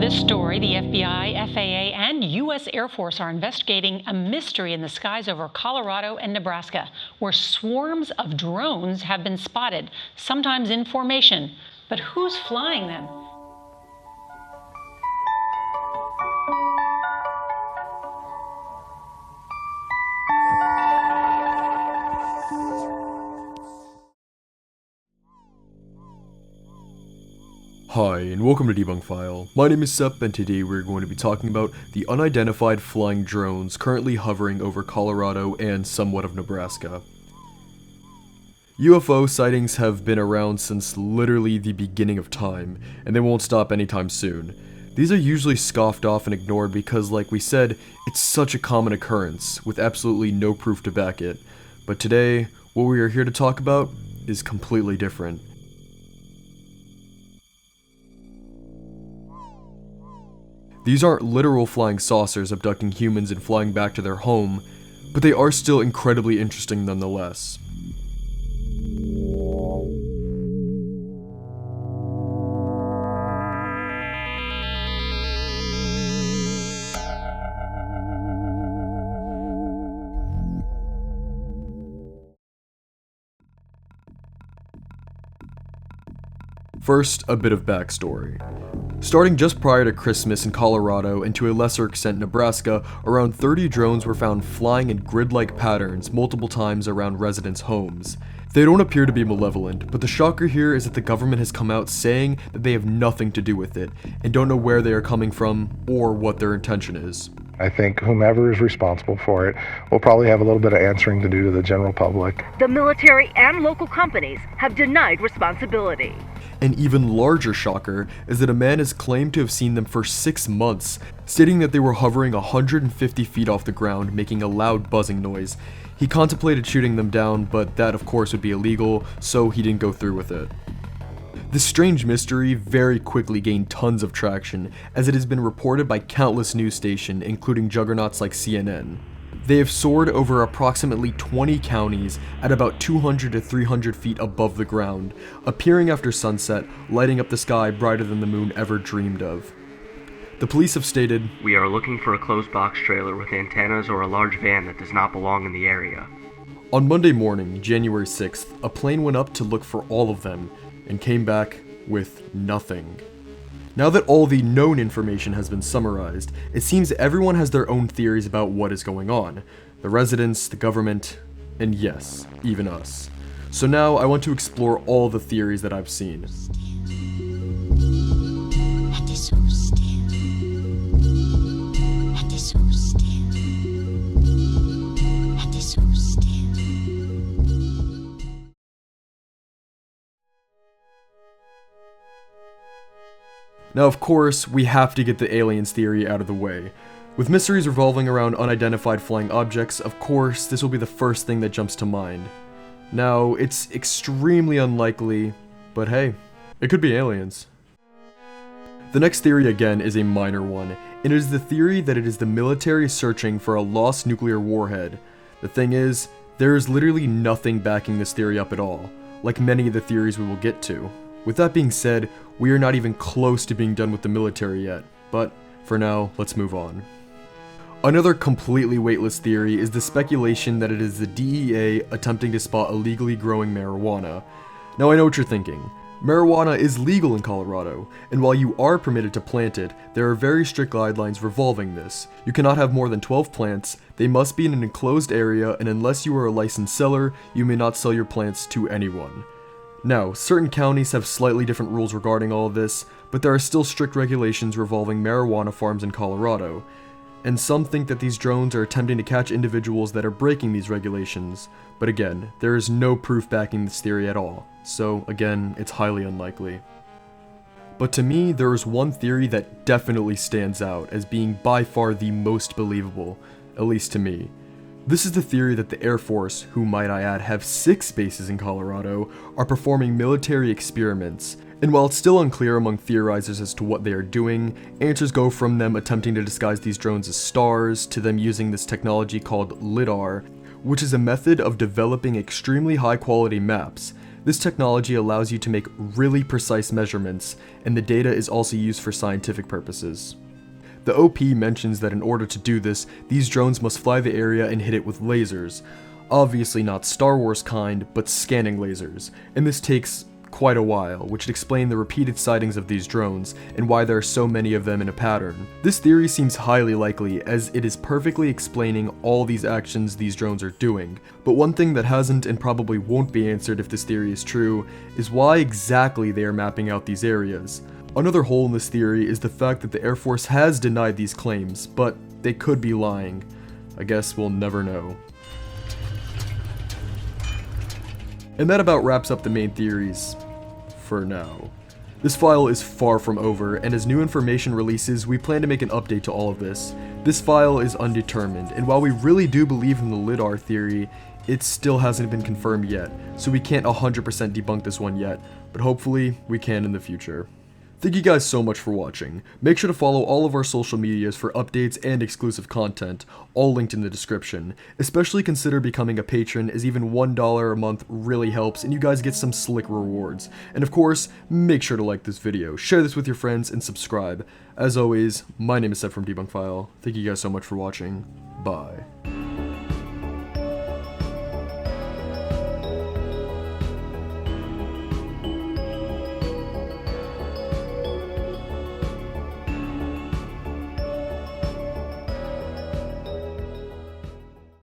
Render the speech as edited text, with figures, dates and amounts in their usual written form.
this story, the FBI, FAA, and U.S. Air Force are investigating a mystery in the skies over Colorado and Nebraska, where swarms of drones have been spotted, sometimes in formation. But who's flying them? Hi, and welcome to Debunk File. My name is Sep, and today we're going to be talking about the unidentified flying drones currently hovering over Colorado and somewhat of Nebraska. UFO sightings have been around since literally the beginning of time, and they won't stop anytime soon. These are usually scoffed off and ignored because, like we said, it's such a common occurrence, with absolutely no proof to back it. But today, what we are here to talk about is completely different. These aren't literal flying saucers abducting humans and flying back to their home, but they are still incredibly interesting nonetheless. First, a bit of backstory. Starting just prior to Christmas in Colorado and to a lesser extent Nebraska, around 30 drones were found flying in grid-like patterns multiple times around residents' homes. They don't appear to be malevolent, but the shocker here is that the government has come out saying that they have nothing to do with it, and don't know where they are coming from or what their intention is. I think whomever is responsible for it will probably have a little bit of answering to do to the general public. The military and local companies have denied responsibility. An even larger shocker is that a man has claimed to have seen them for 6 months, stating that they were hovering 150 feet off the ground, making a loud buzzing noise. He contemplated shooting them down, but that of course would be illegal, so he didn't go through with it. This strange mystery very quickly gained tons of traction, as it has been reported by countless news stations, including juggernauts like CNN. They have soared over approximately 20 counties at about 200 to 300 feet above the ground, appearing after sunset, lighting up the sky brighter than the moon ever dreamed of. The police have stated, "We are looking for a closed box trailer with antennas or a large van that does not belong in the area." On Monday morning, January 6th, a plane went up to look for all of them, and came back with nothing. Now that all the known information has been summarized, it seems everyone has their own theories about what is going on. The residents, the government, and yes, even us. So now I want to explore all the theories that I've seen. Now, of course, we have to get the aliens theory out of the way. With mysteries revolving around unidentified flying objects, of course, this will be the first thing that jumps to mind. Now, it's extremely unlikely, but hey, it could be aliens. The next theory again is a minor one, and it is the theory that it is the military searching for a lost nuclear warhead. The thing is, there is literally nothing backing this theory up at all, like many of the theories we will get to. With that being said, we are not even close to being done with the military yet, but for now, let's move on. Another completely weightless theory is the speculation that it is the DEA attempting to spot illegally growing marijuana. Now I know what you're thinking. Marijuana is legal in Colorado, and while you are permitted to plant it, there are very strict guidelines revolving this. You cannot have more than 12 plants, they must be in an enclosed area, and unless you are a licensed seller, you may not sell your plants to anyone. Now, certain counties have slightly different rules regarding all of this, but there are still strict regulations revolving marijuana farms in Colorado, and some think that these drones are attempting to catch individuals that are breaking these regulations, but again, there is no proof backing this theory at all, so again, it's highly unlikely. But to me, there is one theory that definitely stands out as being by far the most believable, at least to me. This is the theory that the Air Force, who might I add have 6 bases in Colorado, are performing military experiments, and while it's still unclear among theorizers as to what they are doing, answers go from them attempting to disguise these drones as stars, to them using this technology called LIDAR, which is a method of developing extremely high quality maps. This technology allows you to make really precise measurements, and the data is also used for scientific purposes. The OP mentions that in order to do this, these drones must fly the area and hit it with lasers. Obviously not Star Wars kind, but scanning lasers, and this takes quite a while, which would explain the repeated sightings of these drones, and why there are so many of them in a pattern. This theory seems highly likely, as it is perfectly explaining all these actions these drones are doing. But one thing that hasn't and probably won't be answered if this theory is true, is why exactly they are mapping out these areas. Another hole in this theory is the fact that the Air Force has denied these claims, but they could be lying. I guess we'll never know. And that about wraps up the main theories. For now. This file is far from over, and as new information releases, we plan to make an update to all of this. This file is undetermined, and while we really do believe in the LIDAR theory, it still hasn't been confirmed yet, so we can't 100% debunk this one yet, but hopefully we can in the future. Thank you guys so much for watching. Make sure to follow all of our social medias for updates and exclusive content, all linked in the description. Especially consider becoming a patron, as even $1 a month really helps and you guys get some slick rewards. And of course, make sure to like this video, share this with your friends, and subscribe. As always, my name is Sep from Debunk File. Thank you guys so much for watching. Bye.